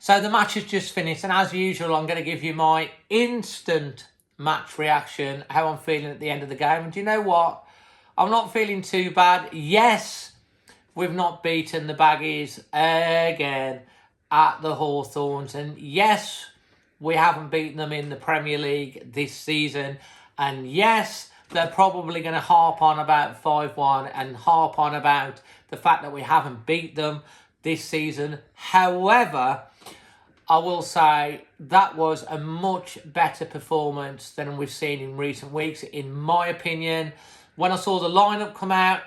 So the match has just finished, and as usual, I'm going to give you my instant match reaction, how I'm feeling at the end of the game. And do you know what? I'm not feeling too bad. Yes, we've not beaten the Baggies again at the Hawthorns. And yes, we haven't beaten them in the Premier League this season. And yes, they're probably going to harp on about 5-1 and harp on about the fact that we haven't beat them this season. However, I will say that was a much better performance than we've seen in recent weeks, in my opinion. When I saw the lineup come out,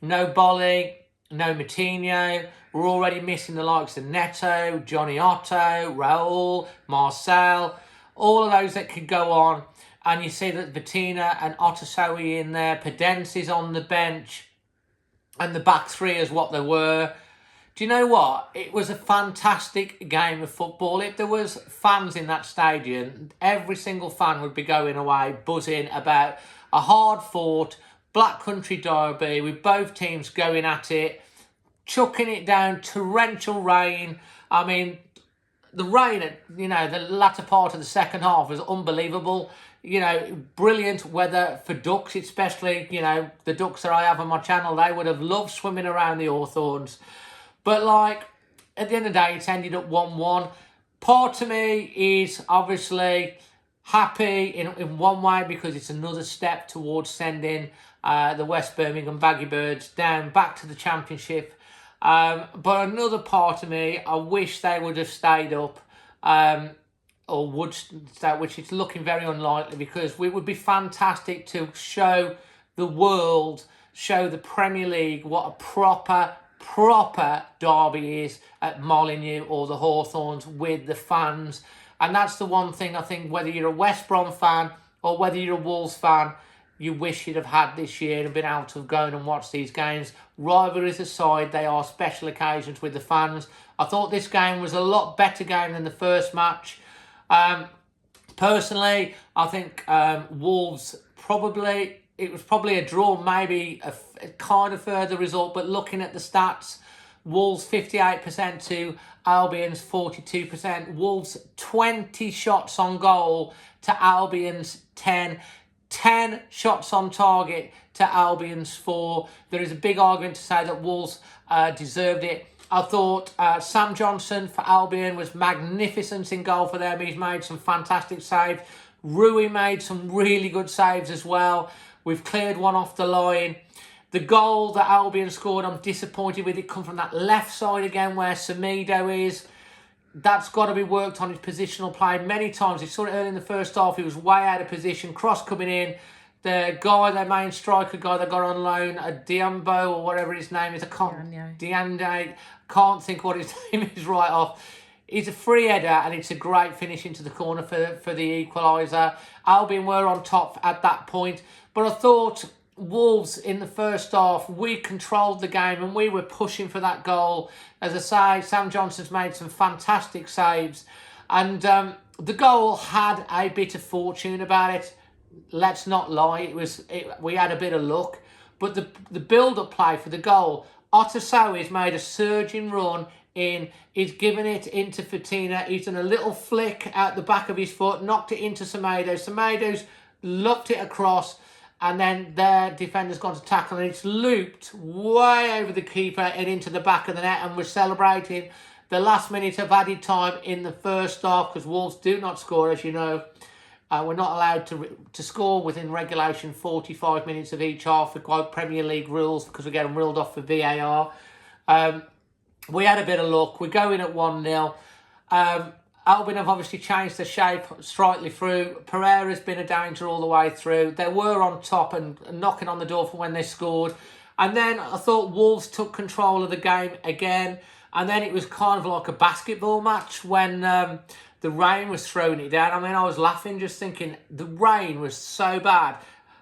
no Bolly, no Moutinho, we're already missing the likes of Neto, Johnny Otto, Raul, Marcel, all of those that could go on. And you see that Bettina and Otasowie in there, Pedence's on the bench, and the back three is what they were. Do you know what? It was a fantastic game of football. If there was fans in that stadium, every single fan would be going away buzzing about a hard-fought Black Country derby with both teams going at it, chucking it down, torrential rain. I mean, the rain at, the latter part of the second half was unbelievable. Brilliant weather for ducks, especially, the ducks that I have on my channel. They would have loved swimming around the Hawthorns. But, at the end of the day, it's ended up 1-1. Part of me is obviously happy in one way because it's another step towards sending the West Birmingham Baggy Birds down back to the Championship. But another part of me, I wish they would have stayed up or would stay, which is looking very unlikely, because it would be fantastic to show the world, show the Premier League what a proper derby is at Molineux or the Hawthorns with the fans. And that's the one thing I think, whether you're a West Brom fan or whether you're a Wolves fan, you wish you'd have had this year and been able to go and watch these games. Rivalries aside, they are special occasions with the fans. I thought this game was a lot better game than the first match. Personally, I think Wolves it was probably a draw, maybe a kind of further result, but looking at the stats, Wolves 58% to Albion's 42%. Wolves 20 shots on goal to Albion's 10. 10 shots on target to Albion's 4. There is a big argument to say that Wolves deserved it. I thought Sam Johnson for Albion was magnificent in goal for them. He's made some fantastic saves. Rui made some really good saves as well. We've cleared one off the line. The goal that Albion scored, I'm disappointed with it. Come from that left side again where Semedo is. That's got to be worked on, his positional play. Many times, he saw it early in the first half, he was way out of position. Cross coming in. The guy, their main striker guy that got on loan, Diambo or whatever his name is. Diande. Can't think what his name is right off. He's a free header and it's a great finish into the corner for the equaliser. Albion were on top at that point. But I thought Wolves in the first half, we controlled the game and we were pushing for that goal. As I say, Sam Johnson's made some fantastic saves. And the goal had a bit of fortune about it. Let's not lie. We had a bit of luck. But the build-up play for the goal, Otasowi's made a surging run in. He's given it into Fatina. He's done a little flick out the back of his foot, knocked it into Semedo. Semedo's looked it across, and then their defender's gone to tackle, and it's looped way over the keeper and into the back of the net, and we're celebrating the last minute of added time in the first half, because Wolves do not score, as you know. We're not allowed to score within regulation 45 minutes of each half for quite Premier League rules, because we're getting ruled off for VAR. We had a bit of luck. We're going at 1-0. Albion have obviously changed the shape slightly through. Pereira's been a danger all the way through. They were on top and knocking on the door for when they scored. And then I thought Wolves took control of the game again. And then it was kind of like a basketball match when the rain was throwing it down. I mean, I was laughing just thinking the rain was so bad.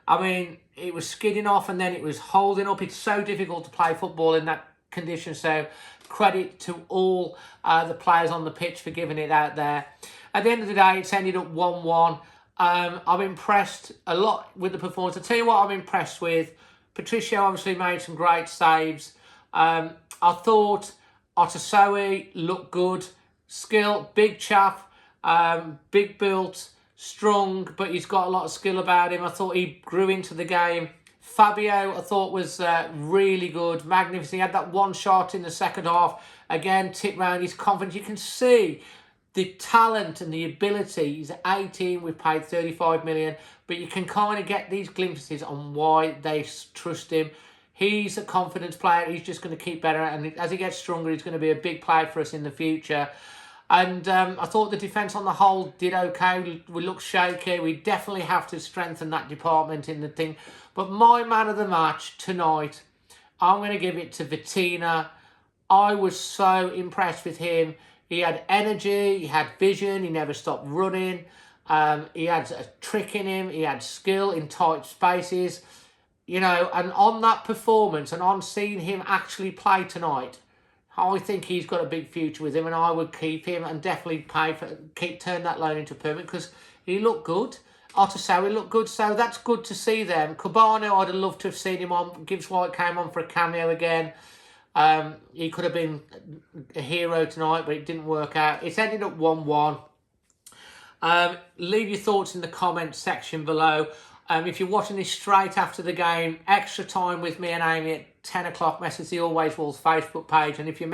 I mean, it was skidding off and then it was holding up. It's so difficult to play football in that condition. So credit to all the players on the pitch for giving it out there. At the end of the day, it's ended up 1-1. I'm impressed a lot with the performance. I'll tell you what I'm impressed with. Patricio obviously made some great saves. I thought Otasowie looked good. skill, big chap, big built, strong, but he's got a lot of skill about him. I thought he grew into the game. Fabio, I thought, was really good, magnificent. He had that one shot in the second half. Again, tipped round, he's confident. You can see the talent and the ability. He's 18, we've paid 35 million, but you can kind of get these glimpses on why they trust him. He's a confidence player. He's just going to keep better, and as he gets stronger, he's going to be a big player for us in the future. And I thought the defence on the whole did okay. We looked shaky. We definitely have to strengthen that department in the thing. But my man of the match tonight, I'm going to give it to Vitina. I was so impressed with him. He had energy, he had vision, he never stopped running. He had a trick in him, he had skill in tight spaces. You know, and on that performance and on seeing him actually play tonight, I think he's got a big future with him, and I would keep him and definitely turn that loan into permanent, because he looked good. Otasowie looked good, so that's good to see them. Cabano, I'd have loved to have seen him on. Gibbs White came on for a cameo again. He could have been a hero tonight, but it didn't work out. It's ended up 1-1. Leave your thoughts in the comments section below. If you're watching this straight after the game, extra time with me and Amy at 10 o'clock, message the Always Wolves Facebook page. And if you're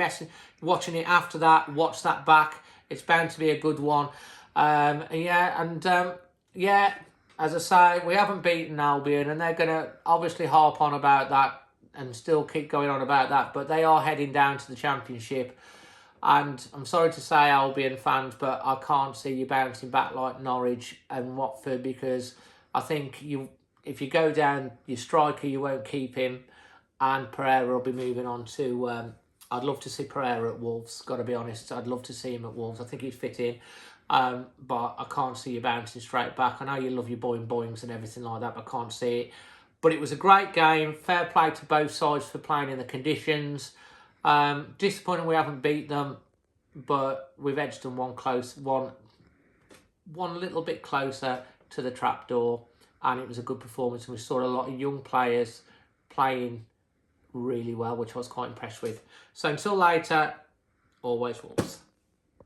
watching it after that, watch that back. It's bound to be a good one. Yeah, as I say, we haven't beaten Albion, and they're going to obviously harp on about that and still keep going on about that. But they are heading down to the Championship. And I'm sorry to say, Albion fans, but I can't see you bouncing back like Norwich and Watford, because I think if you go down, your striker, you won't keep him, and Pereira will be moving on to... I'd love to see Pereira at Wolves, got to be honest. I'd love to see him at Wolves. I think he'd fit in. But I can't see you bouncing straight back. I know you love your boings and everything like that, but I can't see it. But it was a great game. Fair play to both sides for playing in the conditions. Disappointing we haven't beat them, but we've edged them one little bit closer to the trapdoor, and it was a good performance. And we saw a lot of young players playing really well, which I was quite impressed with. So until later, Always Wolves.